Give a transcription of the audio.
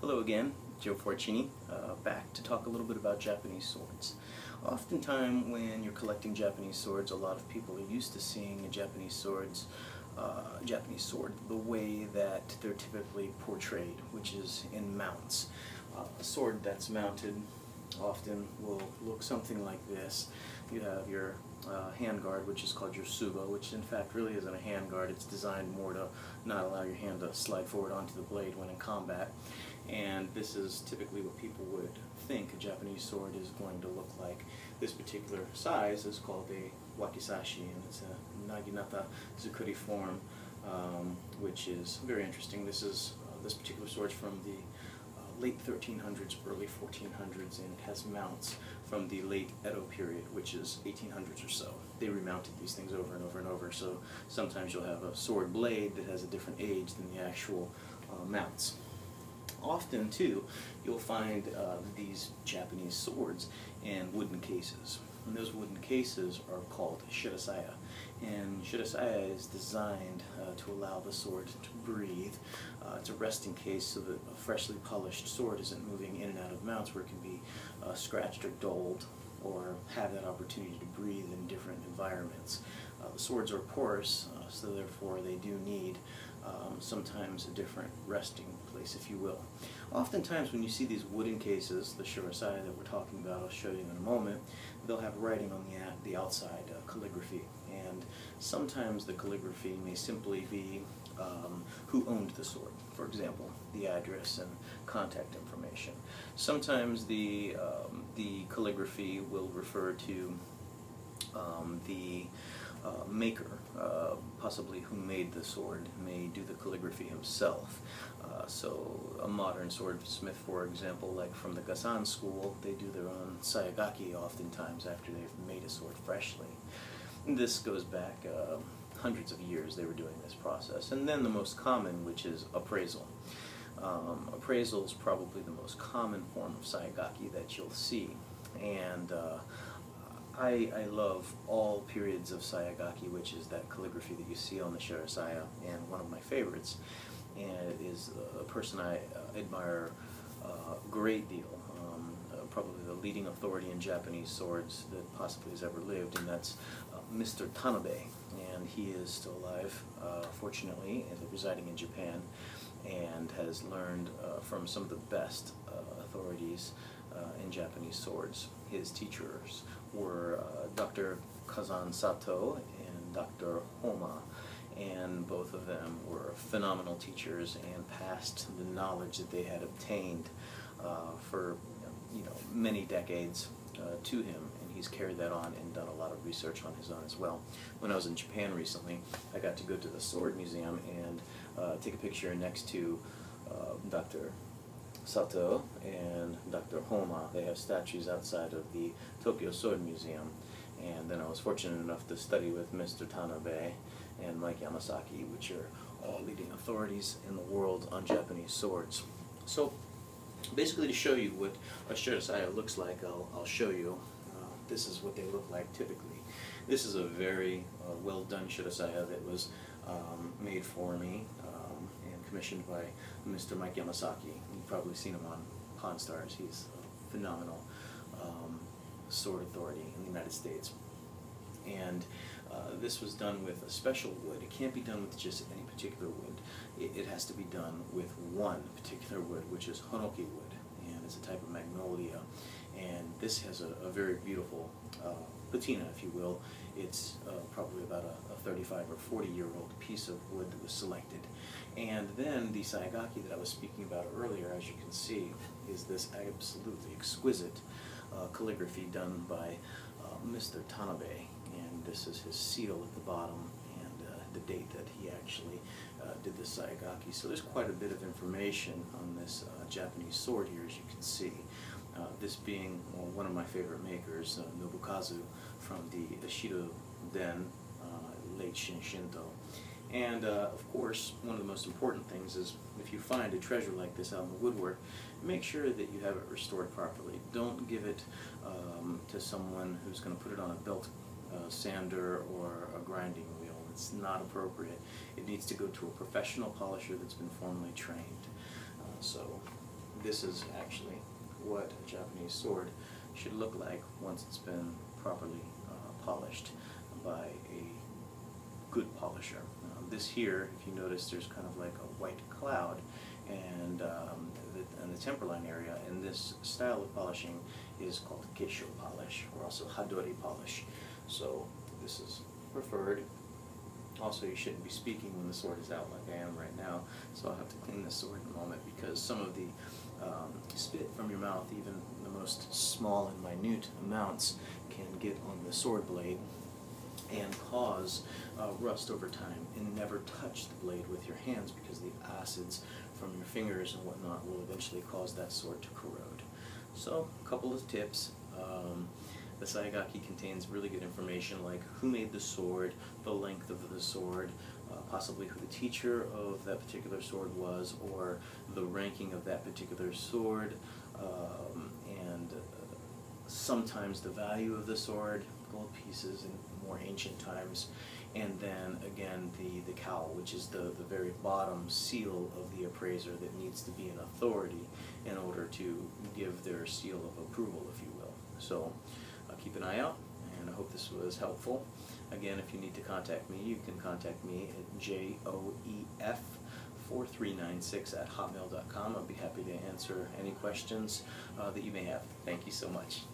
Hello again, Joe Forcine, back to talk a little bit about Japanese swords. Oftentimes when you're collecting Japanese swords, a lot of people are used to seeing a Japanese sword the way that they're typically portrayed, which is in mounts. A sword that's mounted often will look something like this. You have your handguard, which is called your suba, which in fact really isn't a handguard. It's designed more to not allow your hand to slide forward onto the blade when in combat. And this is typically what people would think a Japanese sword is going to look like. This particular size is called a wakizashi, and it's a naginata zukuri form, which is very interesting. This particular sword is from the late 1300s, early 1400s, and it has mounts from the late Edo period, which is 1800s or so. They remounted these things over and over and over, so sometimes you'll have a sword blade that has a different age than the actual mounts. Often, too, you'll find these Japanese swords in wooden cases. And those wooden cases are called shirasaya. And shirasaya is designed to allow the sword to breathe. It's a resting case so that a freshly polished sword isn't moving in and out of mounts where it can be scratched or dulled or have that opportunity to breathe in different environments. The swords are porous, so therefore they do need sometimes a different resting place, if you will. Oftentimes when you see these wooden cases, the shirasaya that we're talking about, I'll show you in a moment, they'll have writing on the outside, calligraphy, and sometimes the calligraphy may simply be who owned the sword, for example, the address and contact information. Sometimes the calligraphy will refer to the maker, possibly who made the sword, may do the calligraphy himself. So a modern swordsmith, for example, like from the Gasan school, they do their own sayagaki oftentimes after they've made a sword freshly. And this goes back hundreds of years they were doing this process. And then the most common, which is appraisal. Appraisal is probably the most common form of sayagaki that you'll see. And I love all periods of sayagaki, which is that calligraphy that you see on the shirasaya, and one of my favorites, and it is a person I admire a great deal, probably the leading authority in Japanese swords that possibly has ever lived, and that's Mr. Tanabe, and he is still alive, fortunately, and residing in Japan, and has learned from some of the best authorities in Japanese swords. His teachers were Dr. Kazan Sato and Dr. Homa, and both of them were phenomenal teachers and passed the knowledge that they had obtained for many decades to him, and he's carried that on and done a lot of research on his own as well. When I was in Japan recently, I got to go to the Sword Museum and take a picture next to Dr. Sato and Dr. Homa. They have statues outside of the Tokyo Sword Museum, and then I was fortunate enough to study with Mr. Tanabe and Mike Yamasaki, which are all leading authorities in the world on Japanese swords. So basically, to show you what a shirasaya looks like, I'll show you. This is what they look like typically. This is a very well done shirasaya that was made for me and commissioned by Mr. Mike Yamasaki. You've probably seen him on Pawn Stars. He's a phenomenal sword authority in the United States. And this was done with a special wood. It can't be done with just any particular wood. It has to be done with one particular wood, which is honoki wood, and it's a type of magnolia. And this has a very beautiful patina, if you will. It's probably about a 35 or 40-year-old piece of wood that was selected. And then the sayagaki that I was speaking about earlier, as you can see, is this absolutely exquisite calligraphy done by Mr. Tanabe. And this is his seal at the bottom and the date that he actually did the sayagaki. So there's quite a bit of information on this Japanese sword here, as you can see. This being one of my favorite makers, Nobukazu, from the Ishido Den, late Shinto. And of course, one of the most important things is if you find a treasure like this out in the woodwork, make sure that you have it restored properly. Don't give it to someone who's going to put it on a belt sander or a grinding wheel. It's not appropriate. It needs to go to a professional polisher that's been formally trained. So this is actually what a Japanese sword should look like once it's been properly polished by a good polisher. This here, if you notice, there's kind of like a white cloud and in the temperline area, and this style of polishing is called geisho polish, or also hadori polish. So this is preferred. Also, you shouldn't be speaking when the sword is out like I am right now, so I'll have to clean this sword in a moment, because some of the spit from your mouth, even the most small and minute amounts, can get on the sword blade and cause rust over time, and never touch the blade with your hands, because the acids from your fingers and whatnot will eventually cause that sword to corrode. So, a couple of tips. The Saigaki contains really good information like who made the sword, the length of the sword, possibly who the teacher of that particular sword was, or the ranking of that particular sword, and sometimes the value of the sword, gold pieces in more ancient times, and then again the cowl, which is the very bottom seal of the appraiser that needs to be an authority in order to give their seal of approval, if you will. So keep an eye out, and I hope this was helpful. Again, if you need to contact me, you can contact me at joef4396@hotmail.com. I'll be happy to answer any questions that you may have. Thank you so much.